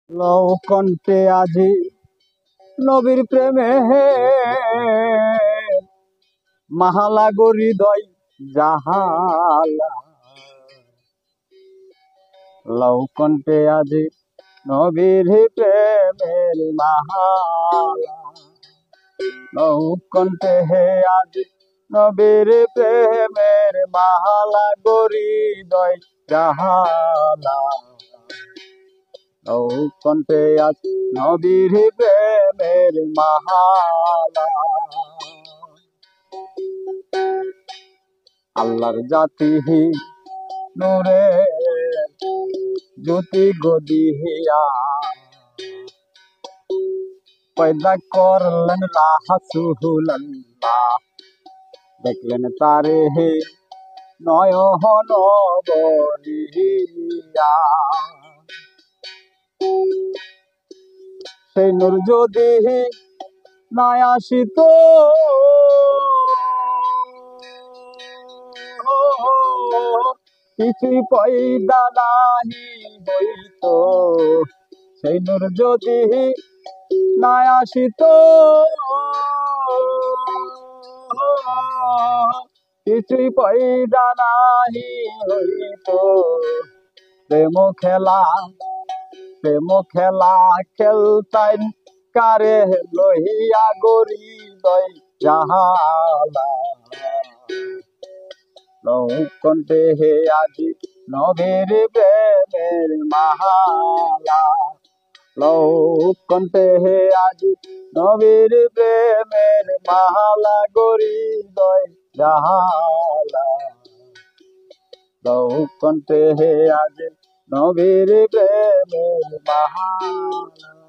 লও কণ্ঠে আজি নবীর প্রেমে হে মাহালা গো হৃদয় জাহালা। লও কণ্ঠে আজি নবীর প্রেমের মাহালা। লও কণ্ঠে হে আজি নবীর প্রেমের মাহালা গো হৃদয় জাহালা। লও কণ্ঠে আজ নবীর প্রেমের মাহালা। আল্লাহর জাতি নূরে জ্যোতি গদিহিয়া পয়দা করলেন রাসূলুল্লাহ। দেখলেন তারে হে নয়ন বরিয়া। সেই নূর যদি নাই আসিত কিছুই পয়দা নাহি হইত। সেই নূর যদি নাই আসিত কিছুই পয়দা নাহি হইত। প্রেম খেলা খেলতাইন কারে লহিয়া গরি দই জাহালা। লও কণ্ঠে হে আজি নবীর প্রেমের মাহালা। লও কণ্ঠে হে আজি নবীর প্রেমের মাহালা গরি দই জাহালা। লও কণ্ঠে হে আজি নবীর প্রেমের মাহালা।